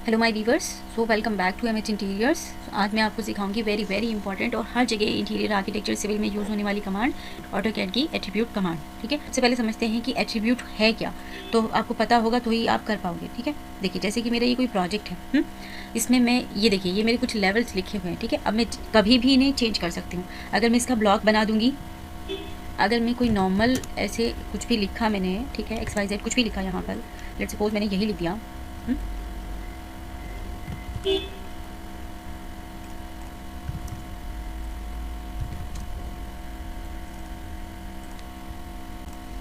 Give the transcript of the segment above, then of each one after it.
Hello my viewers, so welcome back to MH interiors. आज मैं आपको सिखाऊंगी वेरी इंपॉर्टेंट और हर जगह इंटीरियर आर्किटेक्चर सिविल में यूज़ होने वाली कमांड, ऑटोकैड की एट्रीब्यूट कमांड। ठीक है, सबसे पहले समझते हैं कि एट्रीब्यूट है क्या। तो आपको पता होगा तो ही आप कर पाओगे। ठीक है, देखिए जैसे कि मेरा ये कोई प्रोजेक्ट है, इसमें मैं ये देखिए ये मेरे कुछ लेवल्स लिखे हुए हैं। ठीक है, अब मैं कभी भी इन्हें चेंज कर सकती हूँ। अगर मैं इसका ब्लॉक बना दूंगी, अगर मैं कोई नॉर्मल ऐसे कुछ भी लिखा मैंने, ठीक है, XYZ कुछ भी लिखा यहाँ पर, लेट्स सपोज मैंने यही लिख दिया,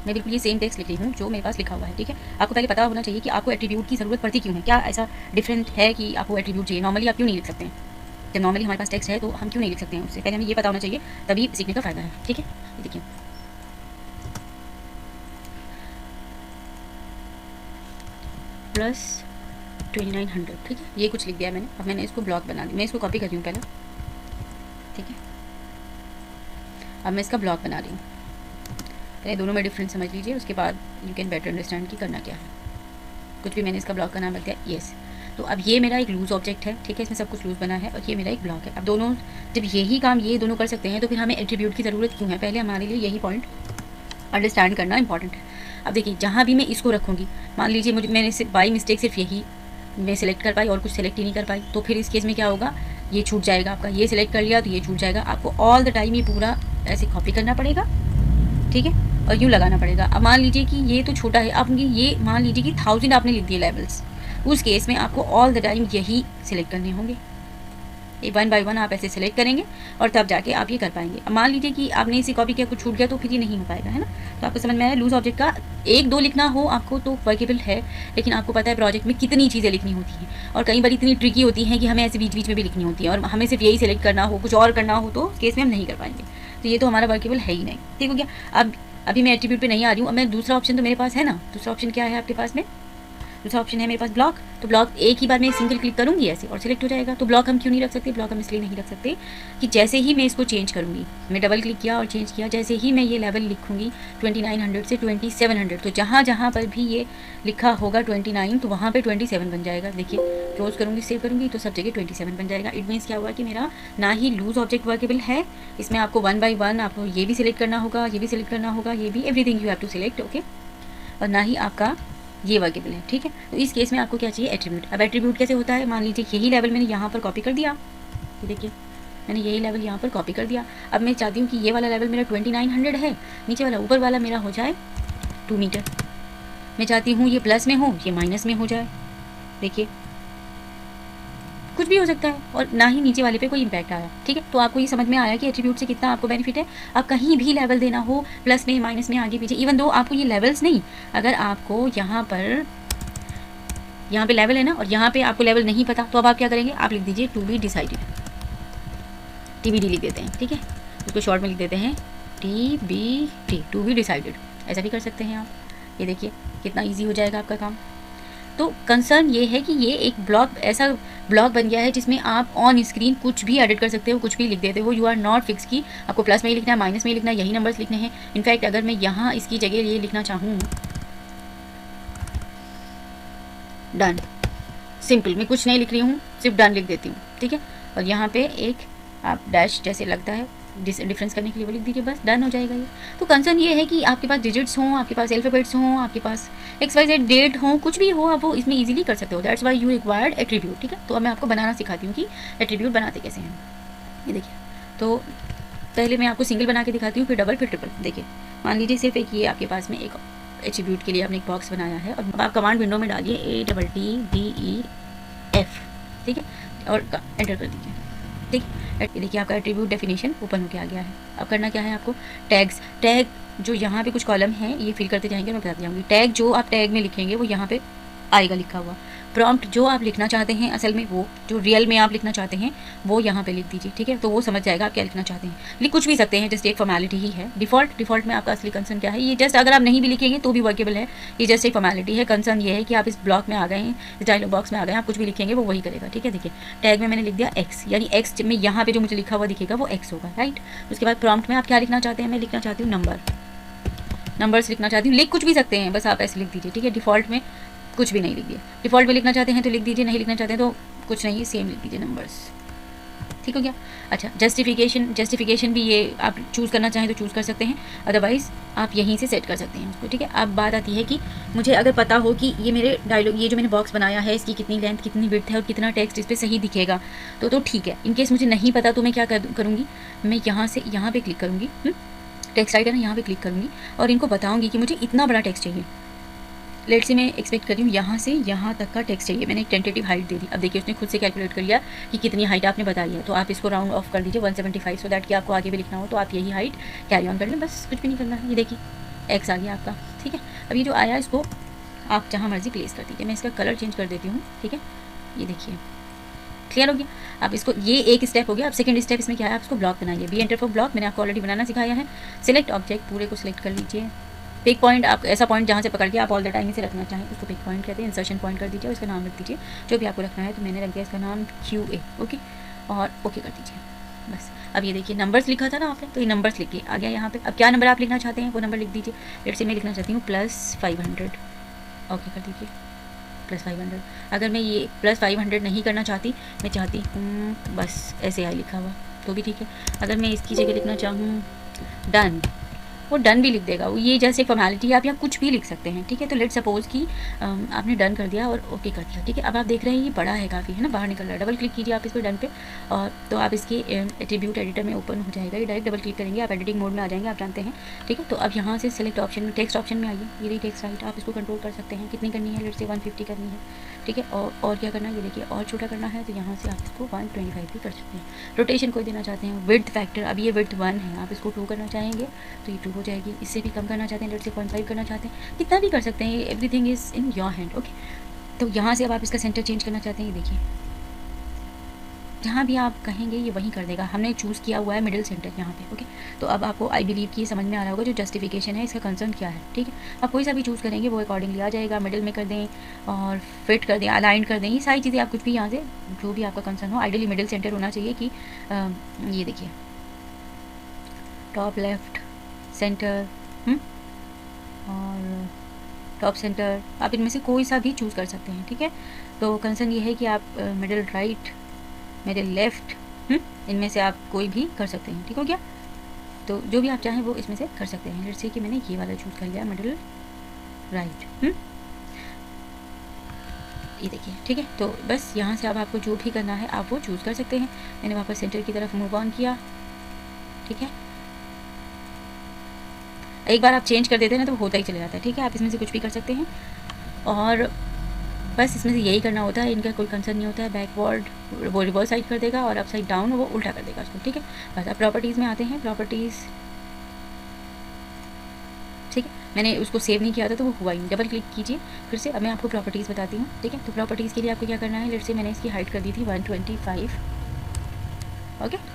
मैं बिल्कुल ये सेम टेक्स्ट लिख रही हूँ जो मेरे पास लिखा हुआ है। ठीक है, आपको पहले पता होना चाहिए कि आपको एट्रीब्यूट की ज़रूरत पड़ती क्यों है, क्या ऐसा डिफरेंट है कि आपको एट्रीब्यूट चाहिए। नॉर्मली आप क्यों नहीं लिख सकते हैं, जब नॉर्मली हमारे पास टेक्स्ट है तो हम क्यों नहीं लिख सकते हैं, उससे पहले हमें ये पता होना चाहिए, तभी सीखने का फ़ायदा है। ठीक है, देखिए प्लस 2900, ठीक है, ये कुछ लिख दिया मैंने। अब मैंने इसको ब्लॉक बना दिया, मैं इसको कॉपी कर रही हूँ पहले। ठीक है, अब मैं इसका ब्लॉक बना रही हूँ। पहले दोनों में डिफरेंस समझ लीजिए, उसके बाद यू कैन बेटर अंडरस्टैंड कि करना क्या है। कुछ भी मैंने इसका ब्लॉक का नाम रख दिया, येस। तो अब ये मेरा एक लूज ऑब्जेक्ट है। ठीक है, इसमें सब कुछ लूज बना है और ये मेरा एक ब्लॉक है। अब दोनों जब यही काम ये दोनों कर सकते हैं तो फिर हमें एट्रीब्यूट की ज़रूरत क्यों है, पहले हमारे लिए यही पॉइंट अंडरस्टैंड करना इंपॉर्टेंट है। अब देखिए जहाँ भी मैं इसको रखूँगी, मान लीजिए मैंने सिर्फ बाई मिस्टेक सिर्फ यही मैं सिलेक्ट कर पाई और कुछ सिलेक्ट ही नहीं कर पाई, तो फिर इस केस में क्या होगा, ये छूट जाएगा आपका। ये सिलेक्ट कर लिया तो ये छूट जाएगा। आपको ऑल द टाइम ये पूरा ऐसे कॉपी करना पड़ेगा। ठीक है, और यूँ लगाना पड़ेगा। अब मान लीजिए कि ये तो छोटा है, अब ये मान लीजिए कि 1000 आपने लिख दिए लेवल्स, उस केस में आपको ऑल द टाइम यही सिलेक्ट करने होंगे। ये 1 बाय 1 आप ऐसे सिलेक्ट करेंगे और तब जाके आप ये कर पाएंगे। अब मान लीजिए कि आपने इसे कॉपी किया, कुछ छूट गया, तो फिर ये नहीं हो पाएगा, है ना। तो आपको समझ में आया, लूज ऑब्जेक्ट का 1-2 लिखना हो आपको तो वर्केबल है, लेकिन आपको पता है प्रोजेक्ट में कितनी चीज़ें लिखनी होती हैं और कई बार इतनी ट्रिकी होती हैं कि हमें ऐसे बीच बीच में भी लिखनी होती है और हमें सिर्फ यही सिलेक्ट करना हो, कुछ और करना हो तो केस में हम नहीं कर पाएंगे। तो ये तो हमारा वर्केबल है ही नहीं। ठीक हो गया। अब अभी मैं एट्रीब्यूट पे नहीं आ रही हूँ। अब मैं दूसरा ऑप्शन तो मेरे पास है ना, दूसरा ऑप्शन क्या है आपके पास में, दूसरा ऑप्शन है मेरे पास ब्लॉक। तो ब्लॉक एक ही बार में सिंगल क्लिक करूँगी ऐसे और सिलेक्ट हो जाएगा। तो ब्लॉक हम क्यों नहीं रख सकते, ब्लॉक हम इसलिए नहीं रख सकते कि जैसे ही मैं इसको चेंज करूँगी, मैं डबल क्लिक किया और चेंज किया, जैसे ही मैं ये लेवल लिखूँगी 2900 से 2700, तो जहाँ जहाँ पर भी ये लिखा होगा 29 तो वहाँ पर 27 बन जाएगा। देखिए क्लोज करूँगी, सेव करूँगी तो सब जगह 27 बन जाएगा। इट मीन्स क्या हुआ कि मेरा ना ही लूज ऑब्जेक्ट वर्केबल है, इसमें आपको 1 बाय 1 आपको ये भी सिलेक्ट करना होगा, ये भी सिलेक्ट करना होगा, ये भी, everything you have to select. Okay, और ना ही आपका ये वर्केबल है। ठीक है, तो इस केस में आपको क्या चाहिए, एट्रीब्यूट। अब एट्रीब्यूट कैसे होता है, मान लीजिए यही लेवल मैंने यहाँ पर कॉपी कर दिया, ये देखिए मैंने यही लेवल यहाँ पर कॉपी कर दिया। अब मैं चाहती हूँ कि ये वाला लेवल मेरा 2900 है, नीचे वाला ऊपर वाला मेरा हो जाए 2 मीटर। मैं चाहती हूँ ये प्लस में हो, ये माइनस में हो जाए। देखिए कुछ भी हो सकता है और ना ही नीचे वाले पे कोई इम्पैक्ट आया। ठीक है, तो आपको ये समझ में आया कि एट्रीब्यूट से कितना आपको बेनिफिट है। आप कहीं भी लेवल देना हो, प्लस में, माइनस में, आगे पीछे, इवन दो आपको ये लेवल्स नहीं, अगर आपको यहाँ पे लेवल है ना और यहाँ पे आपको लेवल नहीं पता, तो अब आप क्या करेंगे, आप लिख दीजिए टू बी डिसाइडेड, TBD लिख देते हैं। ठीक है, उसको शॉर्ट में लिख देते हैं TBD, टू बी डिसाइडेड। ऐसा भी कर सकते हैं आप। ये देखिए कितना ईजी हो जाएगा आपका काम। तो कंसर्न ये है कि ये एक ब्लॉक, ऐसा ब्लॉक बन गया है जिसमें आप ऑन स्क्रीन कुछ भी एडिट कर सकते हो, कुछ भी लिख देते हो। यू आर नॉट फिक्स की आपको प्लस में ही लिखना है, माइनस में ही लिखना है, यही नंबर्स लिखने हैं। इनफैक्ट अगर मैं यहाँ इसकी जगह ये लिखना चाहूँ डन, सिंपल, मैं कुछ नहीं लिख रही हूँ, सिर्फ डन लिख देती हूँ। ठीक है, और यहाँ पे एक आप डैश जैसे लगता है डिफरेंस करने के लिए वो लिख दीजिए, बस डन हो जाएगा ये। तो कंसर्न ये है कि आपके पास डिजिट्स हों, आपके पास अल्फ़ाबेट्स हों, आपके पास XYZ डेट हो, कुछ भी हो, आप वो इसमें इजीली कर सकते हो। That's why you required attribute. ठीक है, तो अब मैं आपको बनाना सिखाती हूँ कि एट्रीब्यूट बनाते कैसे हैं। ये देखिए, तो पहले मैं आपको सिंगल बना के दिखाती हूँ, फिर डबल, फिर ट्रिपल। देखिए मान लीजिए सिर्फ एक ये आपके पास में एक एट्रीब्यूट के लिए आपने एक बॉक्स बनाया है और अब आप कमांड विंडो में डालिए ATTDEF। ठीक है, और एंटर कर दीजिए। ठीक है, देखिए आपका एट्रीब्यूट डेफिनेशन ओपन होकर आ गया है। अब करना क्या है आपको, टैग जो यहाँ पे कुछ कॉलम है ये फिल करते जाएंगे, मैं बताती जाऊँगी। टैग जो आप टैग में लिखेंगे वो यहाँ पे आएगा लिखा हुआ। प्रॉम्प्ट जो आप लिखना चाहते हैं, असल में वो जो रियल में आप लिखना चाहते हैं वो यहाँ पे लिख दीजिए। ठीक है, तो वो समझ जाएगा आप क्या लिखना चाहते हैं। लिख कुछ भी सकते हैं, जस्ट एक फॉर्मेलिटी ही है। डिफ़ॉल्ट में आपका असली कंसर्न क्या है, ये जस्ट अगर आप नहीं भी लिखेंगे तो भी वर्केबल है, ये जस्ट एक फॉर्मेलिटी है। कंसर्न ये है कि आप इस ब्लॉक में आ गए हैं, इस डायलॉग बॉक्स में आ गए हैं, आप कुछ भी लिखेंगे वो वही करेगा। ठीक है, देखिए टैग में मैंने लिख दिया X, यानी X में यहाँ पे जो मुझे लिखा हुआ दिखेगा वो X होगा, राइट। उसके बाद प्रॉम्प्ट में आप क्या लिखना चाहते हैं, मैं लिखना चाहती हूँ नंबर्स लिखना चाहती हूँ, लिख कुछ भी सकते हैं, बस आप ऐसे लिख दीजिए। ठीक है, डिफ़ॉल्ट में कुछ भी नहीं लिख दिया। डिफ़ॉल्ट में लिखना चाहते हैं तो लिख दीजिए, नहीं लिखना चाहते हैं तो कुछ नहीं, सेम लिख दीजिए नंबर्स। ठीक हो गया। अच्छा, जस्टिफिकेशन भी ये आप चूज़ करना चाहें तो चूज़ कर सकते हैं, अदरवाइज़ आप यहीं से सेट कर सकते हैं उसको। ठीक है, अब बात आती है कि मुझे अगर पता हो कि ये मेरे डायलॉग, ये जो मैंने बॉक्स बनाया है, इसकी कितनी लेंथ, कितनी विड्थ है और कितना टेक्स्ट इस पर सही दिखेगा तो ठीक है। इन केस मुझे नहीं पता तो मैं क्या करूँगी, मैं यहाँ से यहाँ पर क्लिक करूँगी, टेक्स्ट राइटर है, यहाँ पर क्लिक करूँगी और इनको बताऊँगी कि मुझे इतना बड़ा टेक्स्ट चाहिए। लेट से मैं एक्सपेक्ट कर रही हूँ यहाँ से यहाँ तक का टेक्स्ट चाहिए। मैंने एक टेंटेटिव हाइट दे दी। अब देखिए उसने खुद से कैलकुलेट कर लिया कि कितनी हाइट आपने बताई है, तो आप इसको राउंड ऑफ कर दीजिए 175, सो दैट कि आपको आगे भी लिखना हो तो आप यही हाइट कैरी ऑन कर लें, बस कुछ भी नहीं करना है। ये देखिए एक्स आ गया आपका। ठीक है, अब ये जो आया इसको आप जहाँ मर्जी प्लेस कर दीजिए। मैं इसका कलर चेंज कर देती हूँ। ठीक है, ये देखिए क्लियर हो गया। अब इसको, ये एक स्टेप हो गया। अब सेकंड स्टेप इसमें क्या है, आप इसको ब्लॉक बनाइए। बी एंटर फॉर ब्लॉक मैंने आपको ऑलरेडी बनाना सिखाया है। सिलेक्ट ऑब्जेक्ट, पूरे को सिलेक्ट कर लीजिए। पिक पॉइंट, आप ऐसा पॉइंट जहाँ से पकड़ के आप ऑल द टाइम इसे रखना चाहें उसको पिक पॉइंट कहते हैं। इंसर्शन पॉइंट कर दीजिए और इसका नाम रख दीजिए जो भी आपको रखना है, तो मैंने रख दिया इसका नाम QA। ओके, और ओके कर दीजिए बस। अब ये देखिए नंबर्स लिखा था ना आपने, तो ये नंबर्स लिखिए आ गया यहाँ पे। अब क्या नंबर आप लिखना चाहते हैं वो नंबर लिख दीजिए। लेट से मैं लिखना चाहती हूँ +500। ओके कर दीजिए +500। अगर मैं ये +500 नहीं करना चाहती, मैं चाहती हूँ बस ऐसे आई लिखा हुआ तो भी ठीक है। अगर मैं इसकी जगह लिखना चाहूँ डन, वो डन भी लिख देगा। वो ये जैसे फॉर्मेलिटी है, आप यहाँ कुछ भी लिख सकते हैं। ठीक है, तो लेट सपोज कि आपने डन कर दिया और ओके कर दिया। ठीक है, अब आप देख रहे हैं ये बड़ा है काफ़ी, है ना, बाहर निकल रहा है। डबल क्लिक कीजिए आप इस पर डन पे, और तो आप इसके एट्रीब्यूट एडिटर में ओपन हो जाएगा। ये डायरेक्ट डबल क्लिक करेंगे आप एडिटिंग मोड में आ जाएंगे, आप जानते हैं। ठीक है, तो अब यहाँ से सिलेक्ट ऑप्शन में टेक्स्ट ऑप्शन में आइए। ये रही टेक्स्ट राइट, आप इसको कंट्रोल कर सकते हैं कितनी करनी है। लेट से 150 करनी है। ठीक है, और क्या करना है, ये देखिए और छोटा करना है तो यहाँ से आप इसको 125 भी कर सकते हैं। रोटेशन कोई देना चाहते हैं, विड्थ फैक्टर, अब ये विड्थ 1 है, आप इसको 2 करना चाहेंगे तो ये 2 हो जाएगी। इससे भी कम करना चाहते हैं, लेट से 0.5 करना चाहते हैं, कितना भी कर सकते हैं। Everything is in your hand. Okay, तो यहाँ से अब आप इसका सेंटर चेंज करना चाहते हैं, ये देखिए जहाँ भी आप कहेंगे ये वहीं कर देगा। हमने चूज़ किया हुआ है मिडिल सेंटर यहाँ पे। ओके, तो अब आपको आई बिलीव कि ये समझ में आ रहा होगा जो जस्टिफिकेशन है, इसका कंसर्न क्या है। ठीक है, आप कोई सा भी चूज़ करेंगे वो अकॉर्डिंगली आ जाएगा। मिडिल में कर दें और फिट कर दें, अलाइन कर दें, ये सारी चीज़ें आप कुछ भी यहाँ से जो भी आपका कंसर्न हो। आइडियली मिडिल सेंटर होना चाहिए कि ये देखिए टॉप लेफ्ट सेंटर और टॉप सेंटर, आप इनमें से कोई सा भी चूज़ कर सकते हैं। ठीक है, तो कंसर्न ये है कि आप मिडिल राइट, मिडिल लेफ़्ट, इनमें से आप कोई भी कर सकते हैं। ठीक हो गया, तो जो भी आप चाहें वो इसमें से कर सकते हैं। जैसे कि मैंने ये वाला चूज़ कर लिया मिडिल राइट। ये देखिए ठीक है, तो बस यहाँ से अब आपको जो भी करना है आप वो चूज़ कर सकते हैं। मैंने वापस सेंटर की तरफ मूव ऑन किया। ठीक है, एक बार आप चेंज कर देते हैं ना तो होता ही चले जाता है। ठीक है, आप इसमें से कुछ भी कर सकते हैं और बस इसमें से यही करना होता है। इनका कोई कंसर्न नहीं होता है। बैकवर्ड वो रिवर्स साइड कर देगा और अपसाइड डाउन वो उल्टा कर देगा उसको। ठीक है, बस अब प्रॉपर्टीज़ में आते हैं। प्रॉपर्टीज़, ठीक है, मैंने उसको सेव नहीं किया था तो वो हुआ ही नहीं। डबल क्लिक कीजिए फिर से। अब मैं आपको प्रॉपर्टीज़ बताती हूँ। ठीक है, तो प्रॉपर्टीज़ के लिए आपको क्या करना है, लेट से मैंने इसकी हाइट कर दी थी 125। ओके,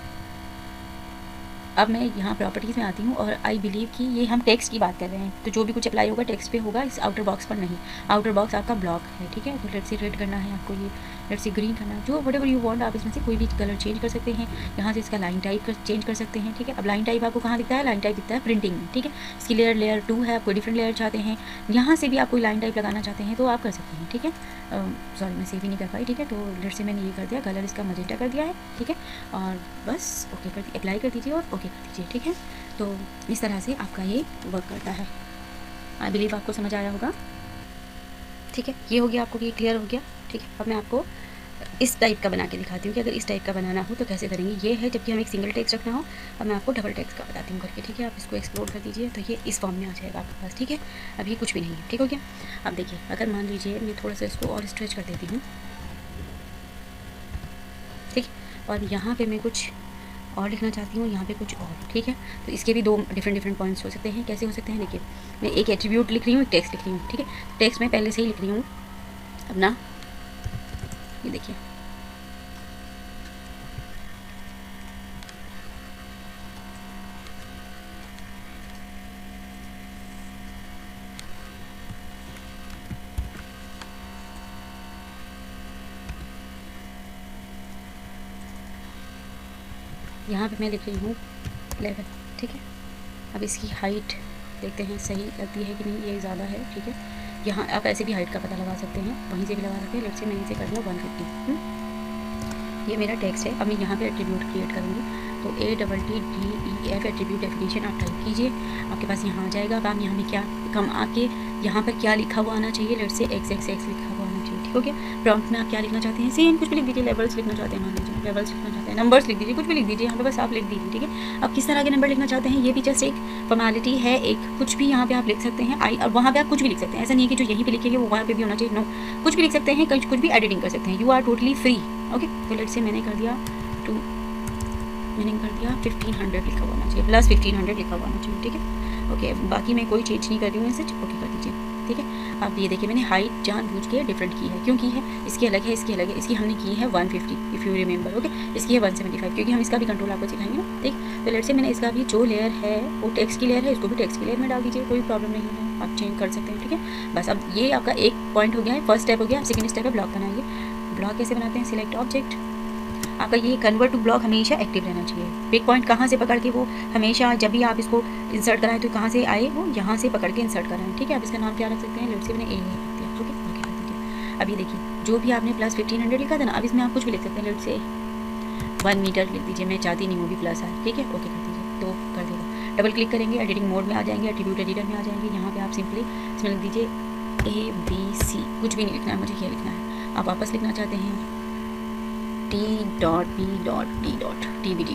अब मैं यहाँ प्रॉपर्टीज़ में आती हूँ और आई बिलीव कि ये हम टेक्स्ट की बात कर रहे हैं, तो जो भी कुछ अप्लाई होगा टेक्स्ट पे होगा, इस आउटर बॉक्स पर नहीं। आउटर बॉक्स आपका ब्लॉक है। ठीक है, तो लेट से रेड करना है आपको, ये लेट से ग्रीन करना है, जो व्हाटएवर यू वांट आप इसमें से कोई भी कलर चेंज कर सकते हैं। यहाँ से इसका लाइन टाइप चेंज कर सकते हैं। ठीक है, अब लाइन टाइप आपको कहाँ दिखता है, लाइन टाइप दिखता है प्रिंटिंग में। ठीक है, इसकी लेयर 2 है, आप कोई डिफरेंट लेयर चाहते हैं, यहाँ से भी आप कोई लाइन टाइप लगाना चाहते हैं तो आप कर सकते हैं। ठीक है, सॉरी मैं सेव ही नहीं कर पाई। ठीक है, तो लेट से मैंने ये कर दिया, कलर इसका मजेंटा कर दिया है। ठीक है, और बस ओके कर दिया, अप्लाई कर दीजिए और ओके कर दीजिए। ठीक है, तो इस तरह से आपका ये वर्क करता है। आई बिलीव आपको समझ आया होगा। ठीक है, ये हो गया, आपको ये क्लियर हो गया। ठीक है, अब मैं आपको इस टाइप का बना के दिखाती हूँ कि अगर इस टाइप का बनाना हो तो कैसे करेंगे। ये है जबकि हमें एक सिंगल टेक्स्ट रखना हो। अब मैं आपको डबल टेक्स्ट का बताती हूँ करके। ठीक है, आप इसको एक्सप्लोर कर दीजिए तो ये इस फॉर्म में आ जाएगा आपके पास। ठीक है, अब ये कुछ भी नहीं है। ठीक हो गया, अब देखिए अगर मान लीजिए मैं थोड़ा सा इसको और स्ट्रेच कर देती हूँ। ठीक, और यहाँ पर मैं कुछ और लिखना चाहती हूँ, यहाँ पे कुछ और। ठीक है, तो इसके भी 2 डिफरेंट पॉइंट्स हो सकते हैं। कैसे हो सकते हैं, देखिए मैं एक एट्रीब्यूट लिख रही हूँ, एक टेक्स्ट लिख रही हूँ। ठीक है, टेक्स्ट मैं पहले से ही लिख रही हूँ अपना, ये देखिए यहाँ पे मैं लिख रही हूँ 11। ठीक है, अब इसकी हाइट देखते हैं सही लगती है कि नहीं, ये ज़्यादा है। ठीक है, यहाँ आप ऐसे भी हाइट का पता लगा सकते हैं, वहीं से भी लगा सकते हैं। लेट्स से मैं इसे कर दूँ 150। ये मेरा टेक्स्ट है। अब मैं यहाँ पे एट्रीब्यूट क्रिएट करूँगी, तो ATTDEF एट्रीब्यूट डेफिनेशन आप टाइप कीजिए, आपके पास यहाँ आ जाएगा। अब आप यहाँ में क्या कम आके यहाँ पर क्या लिखा हुआ आना चाहिए, लेट्स से XXX लिखा हुआ आना चाहिए, ठीक हो गया। प्रॉम्प्ट में आप क्या लिखना चाहते हैं, सेम कुछ भी लिख दीजिए, लेवल्स लिखना चाहते हैं, मान लीजिए लेवल्स लिखना चाहते हैं, नंबर्स लिख दीजिए, कुछ भी लिख दीजिए यहाँ पे, बस आप लिख दीजिए, ठीक है। अब किस तरह के नंबर लिखना चाहते हैं, ये भी जस्ट एक फॉर्मेलिटी है, एक कुछ भी यहाँ पे आप लिख सकते हैं। आई और वहाँ पे आप कुछ भी लिख सकते हैं, ऐसा नहीं है कि जो यहीं पे लिखेंगे वो वहाँ पे भी होना चाहिए, नो, कुछ भी लिख सकते हैं, कुछ भी एडिटिंग कर सकते हैं, you are totally free. Okay, तो लेट्स से मैंने कर दिया 1500 लिखा हुआ होना चाहिए, प्लस 1500 लिखा हुआ होना चाहिए, ठीक है। ओके, बाकी मैं कोई चेंज नहीं कर रही हूँ इसे, ओके कर दीजिए, ठीक है। अब ये देखिए मैंने हाइट जानबूझ के डिफरेंट की है, क्यों की है, इसकी अलग है, इसकी अलग है, इसकी हमने की है 150 इफ़ यू रिमेंबर, ओके, इसकी है 175, क्योंकि हम इसका भी कंट्रोल आपको सिखाएंगे ना, ठीक। तो लेट्स से मैंने इसका भी जो लेयर है वो टेक्स्ट की लेयर है, इसको भी टेक्स्ट की लेयर में डाल दीजिए, कोई प्रॉब्लम नहीं है, आप चेंज कर सकते हैं, ठीक है। बस अब ये आपका एक पॉइंट हो गया है, फर्स्ट स्टेप हो गया। सेकंड स्टेप है ब्लॉक बनाइए। ब्लॉक कैसे बनाते हैं, सिलेक्ट ऑब्जेक्ट, आपका ये कन्वर्ट टू ब्लॉक हमेशा एक्टिव रहना चाहिए। पिक पॉइंट कहाँ से पकड़ के वो हमेशा जब भी आप इसको इंसर्ट कराएं तो कहाँ से आए, वो यहाँ से पकड़ के इंसर्ट कराएं, ठीक है। आप इसका नाम क्या रख सकते हैं, लेट्स से मैंने A रख दिया, ओके ओके कर दीजिए। अब ये देखिए जो भी आपने प्लस 1500 लिखा था ना, अब इसमें आप कुछ भी लिख सकते हैं, लेट्स से 1 मीटर लिख दीजिए, मैं चाहती नहीं वो भी प्लस आए, ठीक है, ओके कर दीजिए, तो कर देगा। डबल क्लिक करेंगे, एडिटिंग मोड में आ जाएंगे, एट्रीब्यूट एडिटर में आ जाएंगे। यहाँ पे आप सिंपली इसमें लिख दीजिए ABC, कुछ भी नहीं लिखना है, मुझे ये लिखना है। आप वापस लिखना चाहते हैं T.P.D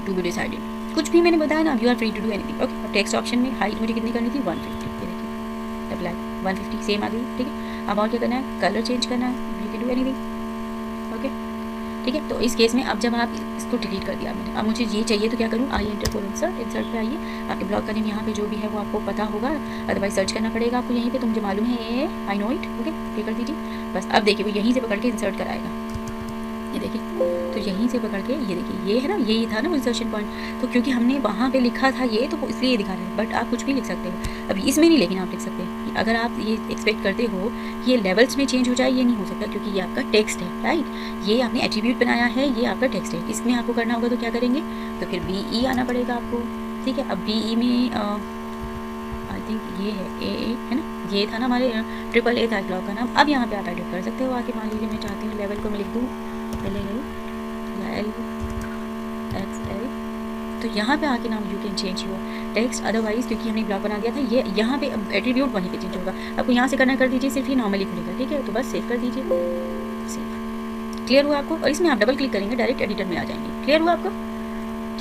टू बी डिसाइडेड, कुछ भी मैंने बताया ना, you are free to do anything, okay. Text option में हाइट मुझे कितनी करनी थी, 150, ये देखिए अप्लाई 150 सेम आ गई, ठीक है। अब और क्या करना है, कलर चेंज करना है, you can do anything, okay, ठीक है। तो इस केस में अब जब आप इसको डिलीट कर दिया मैंने, अब मुझे ये चाहिए तो क्या करूँ, आई एंटर फॉर इंसर्ट पे आइए, आपके ब्लॉक का नेम यहाँ पे जो भी है वो आपको पता होगा, अदरवाइज सर्च करना पड़ेगा आपको यहीं पे, तो मुझे मालूम है, आई नो इट, ओके, ये कर दीजिए। बस अब देखिए वो यहीं से पकड़ के इंसर्ट कराएगा, ये देखिए, तो यहीं से पकड़ के ये देखिए, ये है ना, यही था ना इंसर्शन पॉइंट, तो क्योंकि हमने वहाँ पे लिखा था ये, तो इसलिए ये दिखा रहे हैं, बट आप कुछ भी लिख सकते हो अभी इसमें नहीं, लेकिन आप लिख सकते हैं। अगर आप ये एक्सपेक्ट करते हो ये लेवल्स में चेंज हो जाए, ये नहीं हो सकता, क्योंकि ये आपका टेक्स्ट है, राइट, ये आपने एट्रीब्यूट बनाया है, ये आपका टेक्स्ट है, इसमें आपको करना होगा तो क्या करेंगे, तो फिर BE आना पड़ेगा आपको, ठीक है। अब BE में आई थिंक ये है AA है ना, ये था ना हमारे AAA था ब्लॉक का नाम। अब यहाँ पे आप एडिट कर सकते हो आके, मान लीजिए मैं चाहती हूँ लेवल को मैं लिख दूँ LXL, तो यहाँ पे आके नाम you can change your text, otherwise क्योंकि हमने ब्लॉक बना दिया था, ये यहाँ पे एट्रीब्यूट वहीं पे चेंज होगा, आपको यहाँ से करना कर दीजिए, सिर्फ ये नॉर्मली खुलेगा, ठीक है। तो बस सेव कर दीजिए, सेव, क्लियर हुआ आपको। और इसमें आप डबल क्लिक करेंगे, डायरेक्ट एडिटर में आ जाएंगे, क्लियर हुआ आपको,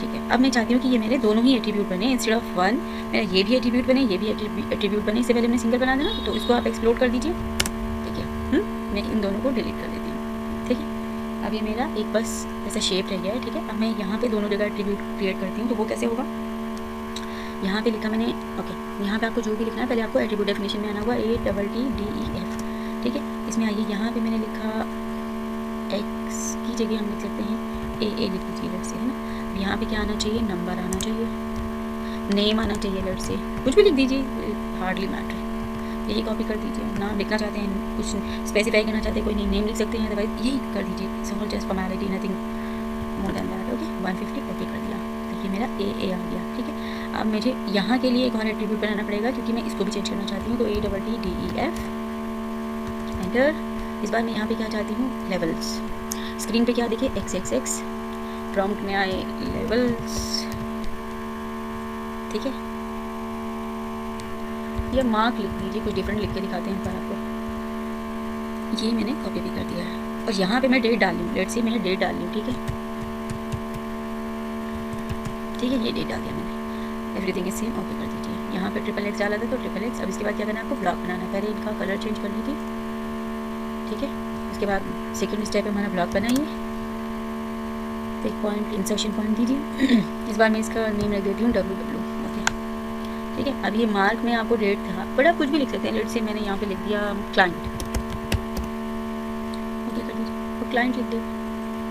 ठीक है। अब मैं चाहती हूँ कि ये मेरे दोनों ही एट्रीब्यूट बने, इंस्टेड ऑफ 1 मेरा ये भी एट्रीब्यूट बने, ये भी एट्रीब्यूट बने। इससे पहले मैं सिंगल बना देना, तो इसको आप एक्सप्लोर कर दीजिए, ठीक है। मैं इन दोनों को डिलीट कर देती हूँ, ठीक है। अब ये मेरा एक बस ऐसा शेप रह गया है, ठीक है। अब मैं यहाँ पे दोनों जगह एट्रीब्यूट क्रिएट करती हूँ, तो वो कैसे होगा, यहाँ पे लिखा मैंने, ओके, यहाँ पे आपको जो भी लिखना है पहले आपको एट्रीब्यूट डेफिनेशन में आना होगा, ATTDEF, ठीक है। इसमें आइए, यहाँ पे मैंने लिखा X की जगह हम लिख सकते हैं AA लिख दीजिए, लेट्स से, है ना। यहाँ पे क्या आना चाहिए, नंबर आना चाहिए, नेम आना चाहिए, लेट्स से कुछ भी लिख दीजिए, हार्डली मैटर, यही कॉपी कर दीजिए। नाम लिखना चाहते हैं, कुछ स्पेसिफाई करना चाहते हैं, कोई नेम लिख सकते हैं, अदरवाइज यही कर दीजिए, it's all just formality, nothing more than that, okay. 150 okay कर दिया, देखिए मेरा AA आ गया, ठीक है। अब मुझे यहाँ के लिए एक और एट्रीब्यूट बनाना पड़ेगा, क्योंकि मैं इसको भी चेंज करना चाहती हूँ, तो ATTDEF एंटर। इस बार मैं यहाँ पे क्या चाहती हूँ, लेवल्स, स्क्रीन पे क्या देखिए XXX, प्रॉम्प्ट में आए लेवल्स, ठीक है। या मार्क लिख दीजिए, कुछ डिफरेंट लिख के दिखाते हैं पर आपको, ये मैंने कॉपी भी कर दिया है। और यहाँ पे मैं डेट डाल लूँ, लेट्स से मैंने डेट डाल ली, ठीक है, ठीक है, ये डेट डाल दिया मैंने, एवरीथिंग इज सेम, ओके कर दीजिए। यहाँ पे XXX डाला था, तो XXX। अब इसके बाद क्या करना है आपको, ब्लॉक बनाना है, पहले इनका कलर चेंज करनी थी, ठीक है। उसके बाद सेकेंड स्टेप है हमारा ब्लॉक बनाइए, एक पॉइंट इंसर्शन पॉइंट दीजिए। इस बार मैं इसका नेम रख देती हूँ WW, ओके, ठीक है। अब ये मार्क में आपको डेट था, बट आप कुछ भी लिख सकते हैं, लेट्स से मैंने यहाँ पे लिख दिया क्लाइंट, ओके कर दीजिए, तो क्लाइंट लिख दे,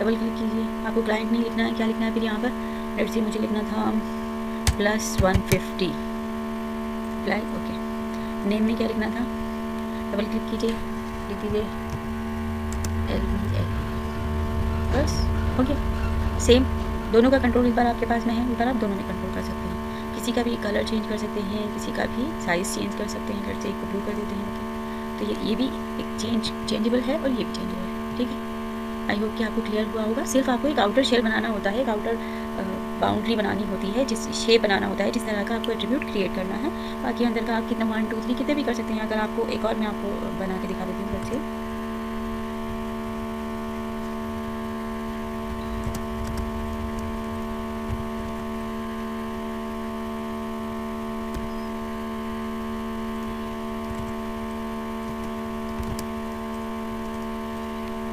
डबल क्लिक कीजिए। आपको क्लाइंट नहीं लिखना है, क्या लिखना है फिर यहाँ पर, लेट्स से मुझे लिखना था +150 फ्लैग, ओके। नेम में क्या लिखना था, डबल क्लिक कीजिए, लिख दीजिए LBL, बस हो गया। सेम दोनों का कंट्रोल इस बार आपके पास में है, इस बार आप दोनों में कंट्रोल कर सकते हैं, किसी का भी कलर चेंज कर सकते हैं, किसी का भी साइज़ चेंज कर सकते हैं, लेट्स से एक को ब्लू कर देते हैं, ओके, तो ये भी एक चेंजेबल है और ये भी चेंजेबल है, ठीक है। आई होप कि आपको क्लियर हुआ होगा। सिर्फ आपको एक आउटर शेल बनाना होता है, एक आउटर बाउंड्री बनानी होती है, जिस शेप बनाना होता है, जिस तरह का आपको एट्रीब्यूट क्रिएट करना है। बाकी अंदर का आप कितना 1 2 3 कितने भी कर सकते हैं। अगर आपको एक और मैं आपको बना के दिखा देती हूँ बच्चे,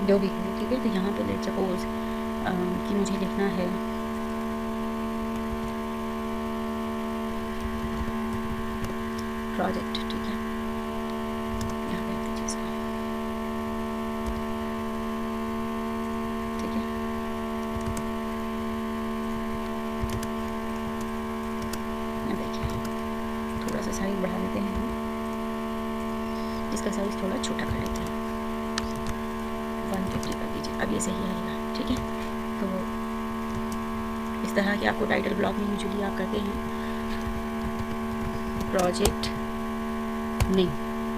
जो भी है, ठीक है। तो यहाँ पे लेट्स सपोज कि मुझे लिखना है प्रोजेक्ट, ठीक है। यहाँ पे लिख दीजिए इसको, ठीक है। यहाँ देखिए थोड़ा सा साइज बढ़ा देते हैं, इसका साइज थोड़ा छोटा कर लेते हैं, 150 कर दीजिए। अब ये सही आएगा, ठीक है। तो इस तरह के आपको टाइटल ब्लॉक में यूजुअली आप करते हैं प्रोजेक्ट नहीं,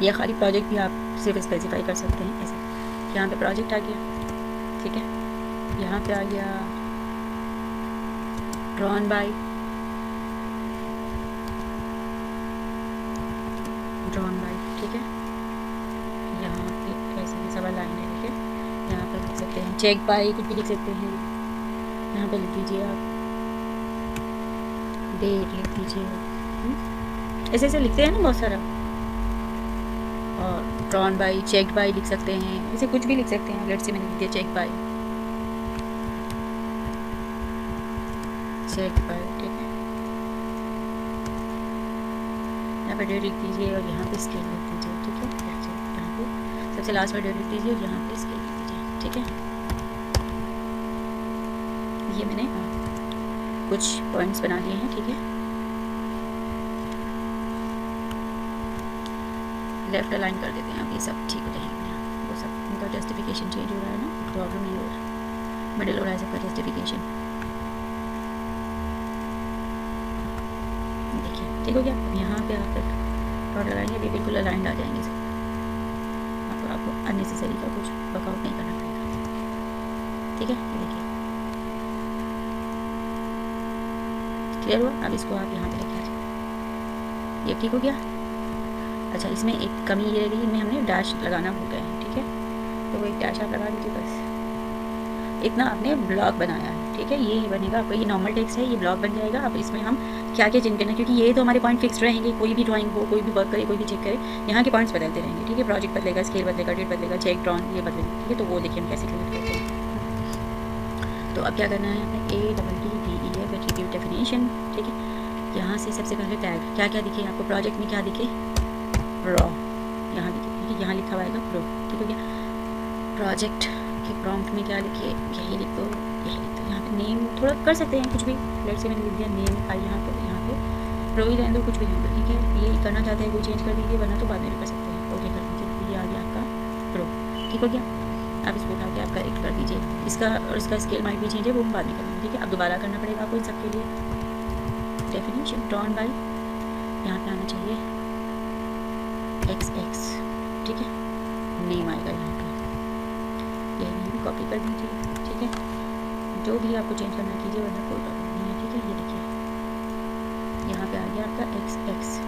या खाली प्रोजेक्ट भी आप सिर्फ स्पेसिफाई कर सकते हैं ऐसे। यहाँ पे प्रोजेक्ट आ गया, ठीक है। यहाँ पे आ गया ड्रॉन बाय, ठीक है। यहाँ पे ऐसे भी सवाल लाइन है, ठीक है। यहाँ पर लिख सकते हैं चेक बाय, कुछ भी लिख सकते हैं। यहाँ पे लिख दीजिए आप डेट, लिख दीजिए, ऐसे ऐसे लिखते हैं ना बहुत सारा। और ड्रॉन बाय, चेक बाय लिख सकते हैं, ऐसे कुछ भी लिख सकते हैं। लेट्स से मैंने लिख दिया चेक बाय, ठीक है। यहाँ पे डेट लिख दीजिए और यहाँ पे स्केल लिख दीजिए, ठीक है। यहाँ पे सबसे लास्ट में डेट लिख दीजिए और यहाँ पे स्केल लिख दीजिए, ठीक है। ये मैंने कुछ पॉइंट्स बना लिए हैं, ठीक है। लेफ्ट अलाइन कर देते हैं, अब ये सब ठीक हो जाएंगे। वो सब इनका जस्टिफिकेशन चेंज हो रहा है ना, प्रॉब्लम नहीं हो रहा, मिडिल हो रहा है सबका जस्टिफिकेशन। देखिए ठीक हो गया। अब यहाँ पे आप डॉट लगाएंगे, अभी बिल्कुल अलाइंड आ जाएंगे सब। आपको अननेसेसरी का कुछ वर्कआउट नहीं करना पड़ेगा, ठीक है। देखिए क्लियर हुआ। अब इसको आप यहाँ पे लेके आ जाए, ये ठीक हो गया। अच्छा, इसमें एक कमी ये रह गई, इनमें हमने डैश लगाना भूल गए हैं, ठीक है। तो वो एक डैश आप लगा दीजिए बस। इतना आपने ब्लॉक बनाया है, ठीक है। ये बनेगा आपका, ये नॉर्मल टेक्स्ट है, ये ब्लॉक बन जाएगा। अब इसमें हम क्या क्या चेंज करना है, क्योंकि ये तो हमारे पॉइंट फिक्स रहेंगे। कोई भी ड्राइंग हो, कोई भी वर्क करे, कोई भी चेक करे, यहाँ के पॉइंट्स बदलते रहेंगे, ठीक है। प्रोजेक्ट बदलेगा, स्केल बदलेगा, डेट बदलेगा, चेक ड्रॉन ये बदलेगा, ठीक है। तो वो देखिए हम कैसे क्रिएट करते हैं। तो अब क्या करना है हमें, ADDEF एट्रीब्यूट डेफिनेशन, ठीक है। यहाँ से सबसे पहले टैग क्या क्या दिखे आपको, प्रोजेक्ट में क्या दिखे, रॉ, यहाँ दिखे, ठीक है। यहाँ लिखा हुआ है प्रो, ठीक हो गया। प्रोजेक्ट के प्रॉम्प्ट में क्या लिखिए, यही लिख दो, यही लिख दो। यहाँ पे नेम थोड़ा कर सकते हैं कुछ भी, लेट से मैंने लिख दिया नेम आई, यहाँ पे प्रो ही रहने दो, कुछ भी रहने दो, ठीक है। ये करना चाहते हैं कोई चेंज कर दीजिए, वरना तो बाद में भी कर सकते हैं। ओके कर दीजिए, ये आ गया आपका प्रो, ठीक हो गया। अब इसको उठा के आप करेक्ट कर दीजिए, इसका और इसका स्केल माइट भी चेंज है, वो हम बाद में करेंगे, ठीक है। अब दोबारा करना पड़ेगा आपको इन सबके लिए। डेफिनेशन ड्रॉन बाय, यहाँ पे आना चाहिए XX, ठीक है। नेम आएगा यहाँ पे, ये नेम कॉपी कर दीजिए, ठीक है। जो भी आपको चेंज करना कीजिए, वरना कोई प्रॉब्लम नहीं है, ठीक है। ये देखिए यहाँ पे आ गया आपका XX,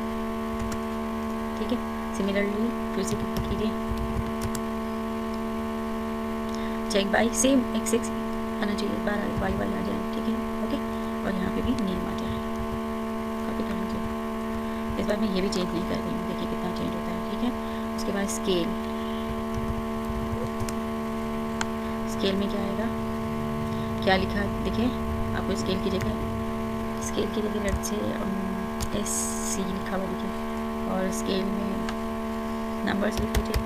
ठीक है। सिमिलरली फिर से कीजिए, चेक बाय, सेम XX आना चाहिए, बार बाई आ जाए, ठीक है। ओके, और यहाँ पे भी नेम आ जाए, कॉपी करना चाहिए। इस बार मैं ये भी चेंज नहीं कर रही हूँ, देखिए कितना चेंज होता है, ठीक है। उसके बाद स्केल में क्या आएगा, क्या लिखा देखिए आपको, स्केल की जगह लेट से SC लिखा हुआ देखिए, और स्केल में नंबर्स लिख लीजिए,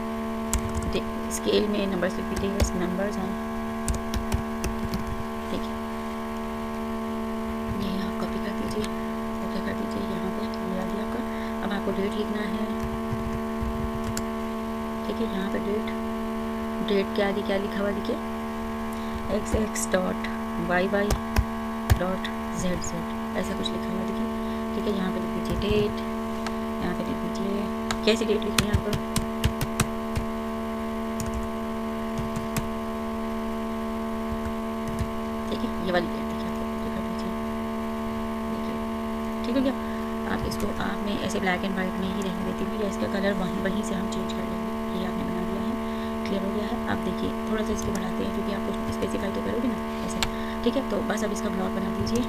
स्केल में नंबर्स लिख दीजिए, बस नंबर्स हैं, ठीक है। ये आप कॉपी कर दीजिए, ओके कर दीजिए, यहाँ पे ये आ गया आपका। अब आपको डेट लिखना है, ठीक है। यहाँ पे डेट क्या लिखा हुआ देखिए, XX.YY.ZZ ऐसा कुछ लिखा हुआ देखिए, ठीक है। यहाँ पे लिख दीजिए डेट, यहाँ पे लिख दीजिए कैसी डेट लिखनी है आपको, ये वाली डेट देखिए, आपको दिखा दीजिए, देखिए ठीक हो गया। आप इसको आपने ऐसे ब्लैक एंड वाइट में ही रहने देती हूँ, या इसका कलर वहीं से हम चेंज कर लेंगे। ये आपने बना दिया है, क्लियर हो गया है। आप देखिए थोड़ा सा इसको बढ़ाते हैं क्योंकि आपको स्पेसिफाई तो करोगे ना ऐसे, ठीक है। तो बस अब इसका ब्लॉग बना दीजिए।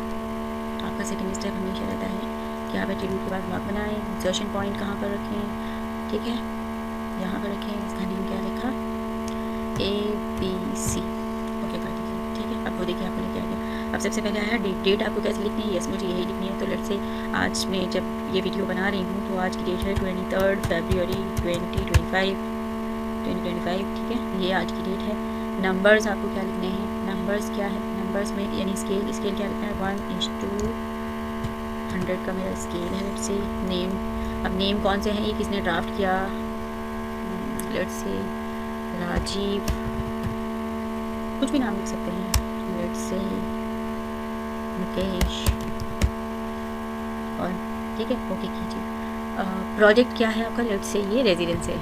आपका सेकंड स्टेप हमेशा रहता है कि आप एट्रीब्यूट के बाद ब्लॉग बनाएं। इंसर्शन पॉइंट कहाँ पर रखें, ठीक है, यहाँ पर रखें। इसका नेम क्या लिखा, ABC, ओके कर दीजिए, ठीक है। अब वो देखिए आपको लेके आ गया। अब सबसे पहले आया डेट। डेट आपको कैसे लिखनी है, यस मुझे यही लिखनी है। तो लेट्स से आज मैं जब ये वीडियो बना रही हूँ तो आज की डेट है 23 फरवरी 2025, ठीक है, ये आज की डेट है। नंबर्स आपको क्या लिखने हैं, नंबर्स क्या है, नंबर्स में यानी स्केल, स्केल क्या लिखना है, 1:100 का मेरा स्केल है। लेट्स से नेम, अब नेम कौन से हैं, ये किसने ड्राफ्ट किया, लेट्स से राजीव, कुछ भी नाम लिख सकते हैं, लेट्स से मुकेश, और ठीक है ओके कीजिए। प्रोजेक्ट क्या है आपका, लेट्स से ये रेजिडेंस है,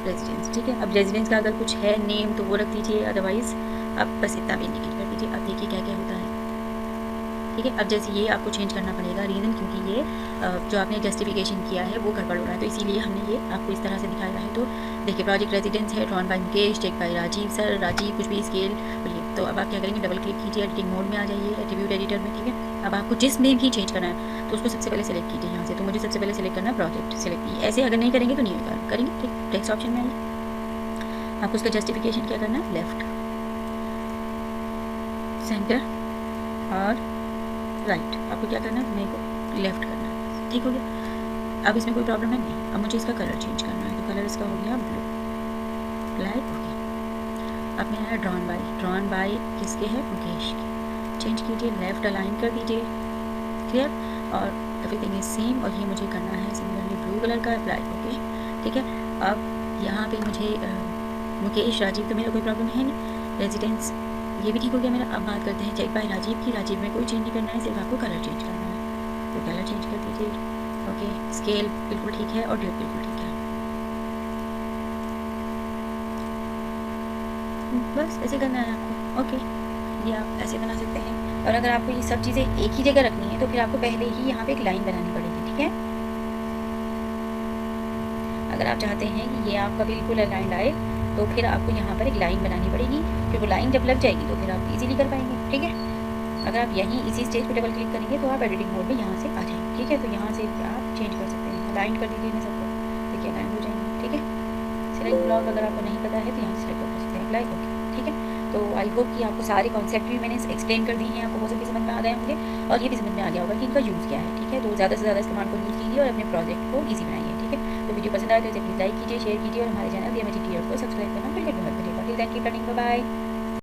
रेजिडेंस, ठीक है। अब रेजिडेंस का अगर कुछ है नेम तो वो रख दीजिए, अदरवाइज़ आप बस इतना भी इंडिकेट कर दीजिए। अब देखिए क्या क्या होता है, ठीक है। अब जैसे ये आपको चेंज करना पड़ेगा, रीज़न क्योंकि ये जो आपने जस्टिफिकेशन किया है वो गड़बड़ हो रहा है, तो इसीलिए हमने ये आपको इस तरह से दिखाया है। तो देखिए प्रोजेक्ट रेजिडेंस है, drawn by Mukesh, take by Rajeev sir, Rajeev कुछ भी स्केल बोलिए। तो अब आप क्या करेंगे, डबल क्लिक कीजिए, एडिटिंग मोड में आ जाइए, एट्रीब्यूट एडिटर में, ठीक है। अब आपको जिस में भी चेंज करना है तो उसको सबसे पहले सेलेक्ट कीजिए यहाँ से। तो मुझे सबसे पहले सेलेक्ट करना है प्रोजेक्ट, सेलेक्ट कीजिए। ऐसे अगर नहीं करेंगे तो नहीं होगा, करेंगे ठीक, टेक्स्ट ऑप्शन में आइए। आपको उसका जस्टिफिकेशन क्या करना है, लेफ्ट, सेंटर और राइट, आपको क्या करना है, मेरे को लेफ्ट करना है, ठीक हो गया। अब इसमें कोई प्रॉब्लम है नहीं। अब मुझे इसका कलर चेंज करना है, तो कलर इसका हो गया ब्लू, ब्लैक, ओके। अब मैं आया ड्रॉन बाय किसके है, मुकेश के, चेंज कीजिए, लेफ्ट अलाइन कर दीजिए, क्लियर, और एवरीथिंग इज सेम। और ये मुझे करना है सिमिलरली ब्लू कलर का ब्लैक, ओके, ठीक है। अब यहाँ पे मुझे मुकेश राजीव तो मेरा कोई प्रॉब्लम है नहीं, रेजिडेंस ये भी ठीक हो गया मेरा। अब बात करते हैं चेक बाय राजीव की। राजीव में कोई चेंज नहीं करना है, सिर्फ आपको कलर चेंज करना है, तो कलर चेंज कर दीजिए, ओके। स्केल बिल्कुल ठीक है और डेट बिल्कुल ठीक है, बस ऐसे करना है आपको, ओके। ये आप ऐसे बना सकते हैं। और अगर आपको ये सब चीज़ें एक ही जगह रखनी है तो फिर आपको पहले ही यहाँ पे एक लाइन बनानी पड़ेगी, ठीक है। अगर आप चाहते हैं कि ये आपका बिल्कुल अलाइंड आए तो फिर आपको यहाँ पर एक लाइन बनानी पड़ेगी, फिर वो लाइन जब लग जाएगी तो फिर आप इजीली कर पाएंगे, ठीक है। अगर आप यहीं इसी स्टेज पे डबल क्लिक करेंगे तो आप एडिटिंग मोड में यहाँ से आ जाएंगे, ठीक है। तो यहाँ से आप चेंज कर सकते हैं, अलाइन कर दीजिए मैं सबको, देखिए अलाइन हो जाएंगे, ठीक है। सिलेक्ट ब्लॉक अगर आपको नहीं पता है तो यहाँ से सिलेक्ट कर सकते हैं, ब्लैक, ओके, ठीक है। तो आई होप कि आपको सारे कॉन्सेप्ट भी मैंने एक्सप्लेन कर दिए हैं, आपको बहुत भी समझ में आ गए होंगे और ये भी समझ में आ गया होगा कि इनका यूज़ क्या है, ठीक है। तो ज़्यादा से ज़्यादा इस कमांड को यूज़ कीजिए और अपने प्रोजेक्ट को ईजी बनाइए, ठीक है। तो वीडियो पसंद आए तो इसे प्लीज़ लाइक कीजिए, शेयर कीजिए और हमारे चैनल DMH को सब्सक्राइब करना बिल्कुल मत भूलिएगा। Till then keep learning, bye bye.